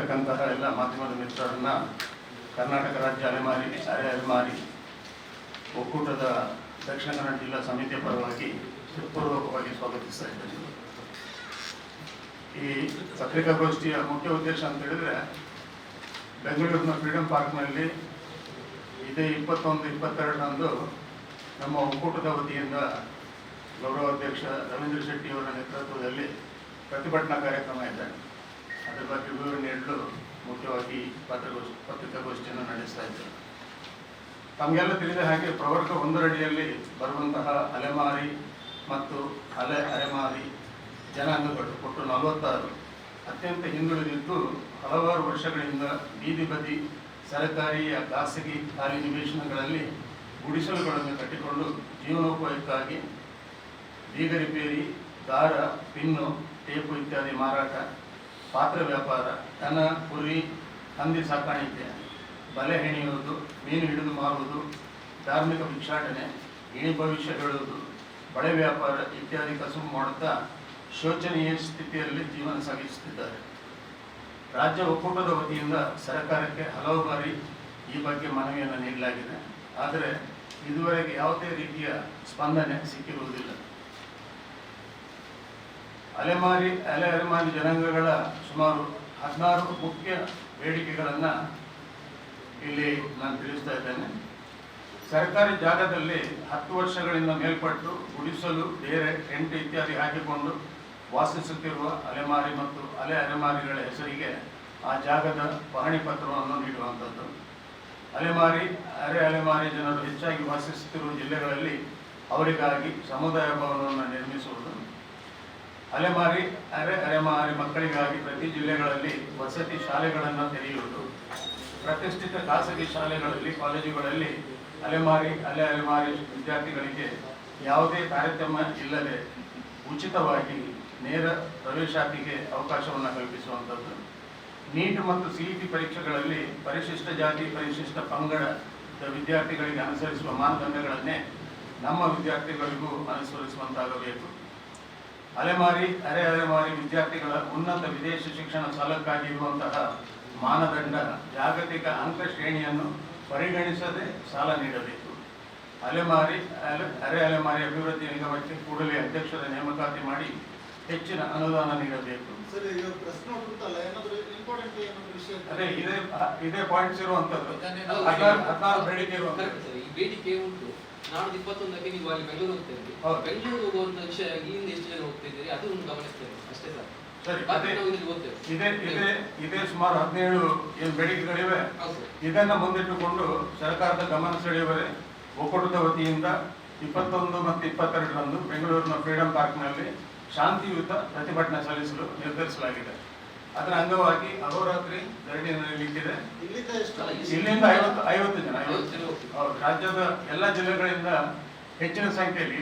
ಇಲ್ಲಿರ್ತಕ್ಕಂತಹ ಎಲ್ಲ ಮಾಧ್ಯಮದ ಮಿತ್ರರನ್ನ ಕರ್ನಾಟಕ ರಾಜ್ಯ ಅಲೆಮಾರಿ ಒಕ್ಕೂಟದ ದಕ್ಷಿಣ ಕನ್ನಡ ಜಿಲ್ಲಾ ಸಮಿತಿಯ ಪರವಾಗಿ ಹೃತ್ಪೂರ್ವಕವಾಗಿ ಸ್ವಾಗತಿಸ್ತಾ ಇದ್ದೇನೆ. ಈ ಪತ್ರಿಕಾಗೋಷ್ಠಿಯ ಮುಖ್ಯ ಉದ್ದೇಶ ಅಂತ ಹೇಳಿದ್ರೆ, ಬೆಂಗಳೂರಿನ ಫ್ರೀಡಂ ಪಾರ್ಕ್ನಲ್ಲಿ ಇದೇ 21-22ರಂದು ನಮ್ಮ ಒಕ್ಕೂಟದ ವತಿಯಿಂದ ಗೌರವಾಧ್ಯಕ್ಷ ರವೀಂದ್ರ ಶೆಟ್ಟಿ ಅವರ ನೇತೃತ್ವದಲ್ಲಿ ಪ್ರತಿಭಟನಾ ಕಾರ್ಯಕ್ರಮ ಇದೆ. ಅದರ ಬಗ್ಗೆ ವಿವರ ನೀಡಲು ಮುಖ್ಯವಾಗಿ ಪತ್ರಿಕಾಗೋಷ್ಠಿಯನ್ನು ನಡೆಸ್ತಾ ಇದ್ದೇವೆ. ತಮಗೆಲ್ಲ ತಿಳಿದ ಹಾಗೆ ಪ್ರವರ್ಗ 1 ಅಡಿಯಲ್ಲಿ ಬರುವಂತಹ ಅಲೆಮಾರಿ ಮತ್ತು ಅರೆಮಾರಿ ಜನಾಂಗಗಳು ಒಟ್ಟು 46 ಅತ್ಯಂತ ಹಿಂದುಳಿದಿದ್ದು ಹಲವಾರು ವರ್ಷಗಳಿಂದ ಬೀದಿ ಬದಿ ಸರ್ಕಾರಿ ಖಾಸಗಿ ಖಾಲಿ ನಿವೇಶನಗಳಲ್ಲಿ ಗುಡಿಸಲುಗಳನ್ನು ಕಟ್ಟಿಕೊಂಡು ಜೀವನೋಪಾಯಕ್ಕಾಗಿ ಬೀಗ ರಿಪೇರಿ, ದಾರ, ಪಿನ್ನು, ಟೇಪು ಇತ್ಯಾದಿ ಮಾರಾಟ, ಪಾತ್ರ ವ್ಯಾಪಾರ, ದನ, ಕುರಿ, ಹಂದಿ ಸಾಕಾಣಿಕೆ, ಬಲೆ ಹೆಣೆಯುವುದು, ಮೀನು ಹಿಡಿದು ಮಾರುವುದು, ಧಾರ್ಮಿಕ ಭಿಕ್ಷಾಟನೆ, ಇಣಿ ಭವಿಷ್ಯ ಹೇಳುವುದು, ಬಳೆ ವ್ಯಾಪಾರ ಇತ್ಯಾದಿ ಕಸುಬು ಮಾಡುತ್ತಾ ಶೋಚನೀಯ ಸ್ಥಿತಿಯಲ್ಲಿ ಜೀವನ ಸಾಗಿಸುತ್ತಿದ್ದಾರೆ. ರಾಜ್ಯ ಒಕ್ಕೂಟದ ವತಿಯಿಂದ ಸರ್ಕಾರಕ್ಕೆ ಹಲವು ಬಾರಿ ಈ ಬಗ್ಗೆ ಮನವಿಯನ್ನು ನೀಡಲಾಗಿದೆ. ಆದರೆ ಇದುವರೆಗೆ ಯಾವುದೇ ರೀತಿಯ ಸ್ಪಂದನೆ ಸಿಕ್ಕಿರುವುದಿಲ್ಲ. ಅರೆಮಾರಿ ಜನಾಂಗಗಳ ಸುಮಾರು 16 ಮುಖ್ಯ ಬೇಡಿಕೆಗಳನ್ನು ಇಲ್ಲಿ ನಾನು ತಿಳಿಸ್ತಾ ಇದ್ದೇನೆ. ಸರ್ಕಾರಿ ಜಾಗದಲ್ಲಿ 10 ವರ್ಷಗಳಿಂದ ಮೇಲ್ಪಟ್ಟು ಗುಡಿಸಲು, ಡೇರೆ, ಟೆಂಟ್ ಇತ್ಯಾದಿ ಹಾಕಿಕೊಂಡು ವಾಸಿಸುತ್ತಿರುವ ಅಲೆಮಾರಿ ಮತ್ತು ಅರೆಮಾರಿಗಳ ಹೆಸರಿಗೆ ಆ ಜಾಗದ ಪಹಣಿ ಪತ್ರವನ್ನು ನೀಡುವಂಥದ್ದು. ಅಲೆಮಾರಿ ಜನರು ಹೆಚ್ಚಾಗಿ ವಾಸಿಸುತ್ತಿರುವ ಜಿಲ್ಲೆಗಳಲ್ಲಿ ಅವರಿಗಾಗಿ ಸಮುದಾಯ ಭವನವನ್ನು ನಿರ್ಮಿಸುವುದು, ಅರೆಮಾರಿ ಮಕ್ಕಳಿಗಾಗಿ ಪ್ರತಿ ಜಿಲ್ಲೆಗಳಲ್ಲಿ ವಸತಿ ಶಾಲೆಗಳನ್ನು ತೆರೆಯುವುದು, ಪ್ರತಿಷ್ಠಿತ ಖಾಸಗಿ ಶಾಲೆಗಳಲ್ಲಿ, ಕಾಲೇಜುಗಳಲ್ಲಿ ಅಲೆಮಾರಿ ವಿದ್ಯಾರ್ಥಿಗಳಿಗೆ ಯಾವುದೇ ತಾರತಮ್ಯ ಇಲ್ಲದೆ ಉಚಿತವಾಗಿ ನೇರ ಪ್ರವೇಶಾತಿಗೆ ಅವಕಾಶವನ್ನು ಕಲ್ಪಿಸುವಂಥದ್ದು, ನೀಟ್ ಮತ್ತು CET ಪರೀಕ್ಷೆಗಳಲ್ಲಿ ಪರಿಶಿಷ್ಟ ಜಾತಿ, ಪರಿಶಿಷ್ಟ ಪಂಗಡದ ವಿದ್ಯಾರ್ಥಿಗಳಿಗೆ ಅನುಸರಿಸುವ ಮಾನದಂಡಗಳನ್ನೇ ನಮ್ಮ ವಿದ್ಯಾರ್ಥಿಗಳಿಗೂ ಅನುಸರಿಸುವಂತಾಗಬೇಕು. ಅರೆಮಾರಿ ವಿದ್ಯಾರ್ಥಿಗಳ ಉನ್ನತ ವಿದೇಶಿ ಶಿಕ್ಷಣ ಸಾಲಕ್ಕಾಗಿ ಇರುವಂತಹ ಮಾನದಂಡ ಜಾಗತಿಕ ಅಂಕ ಶ್ರೇಣಿಯನ್ನು ಪರಿಗಣಿಸದೆ ಸಾಲ ನೀಡಬೇಕು. ಅರೆಮಾರಿ ಅಭಿವೃದ್ಧಿ ನಿಗಮಕ್ಕೆ ಕೂಡಲೇ ಅಧ್ಯಕ್ಷರ ನೇಮಕಾತಿ ಮಾಡಿ ಹೆಚ್ಚಿನ ಅನುದಾನ ನೀಡಬೇಕು. ಅದೇ ಇದೇ ಪಾಯಿಂಟ್ಸ್ ಇರುವಂತದ್ದು. 16 ಬೇಡಿಕೆ ಇರುವಂತದ್ದು. ಬೇಡಿಕೆ ಉಂಟು. ನಾಳೆ 21ಕ್ಕೆ ನೀವು ಅಲ್ಲಿ ಬೆಂಗಳೂರು ಹೋಗ್ತೀರಿ. ಬೆಂಗಳೂರು ಹೋಗುವಂತ ವಿಷಯ ಇಲ್ಲಿಂದ ಎಷ್ಟು ಜನ ಹೋಗ್ತಿದ್ದೀರಿ ಅದು ಗಮನಿಸ್ತೇವೆ ಅಷ್ಟೇ ಸರ್. ಇದೇ ಸುಮಾರು 17 ಏನು ಬೇಡಿಕೆಗಳಿವೆ. ಇದನ್ನ ಮುಂದಿಟ್ಟುಕೊಂಡು ಸರ್ಕಾರದ ಗಮನ ಸೆಳೆಯುವರೆ ಒಕ್ಕೂಟದ ವತಿಯಿಂದ 21 ಮತ್ತು 22ರಂದು ಬೆಂಗಳೂರಿನ ಫ್ರೀಡಂ ಪಾರ್ಕ್ನಲ್ಲಿ ಶಾಂತಿಯುತ ಪ್ರತಿಭಟನೆ ಸಲ್ಲಿಸಲು ನಿರ್ಧರಿಸಲಾಗಿದೆ. ಅದರ ಅಂಗವಾಗಿ ಅಹೋರಾತ್ರಿ ಧರಣಿ ನಡೆಯಲಿಕ್ಕಿದೆ. ಇಲ್ಲಿಂದ 50 ಜನ ರಾಜ್ಯದ ಎಲ್ಲ ಜಿಲ್ಲೆಗಳಿಂದ ಹೆಚ್ಚಿನ ಸಂಖ್ಯೆಯಲ್ಲಿ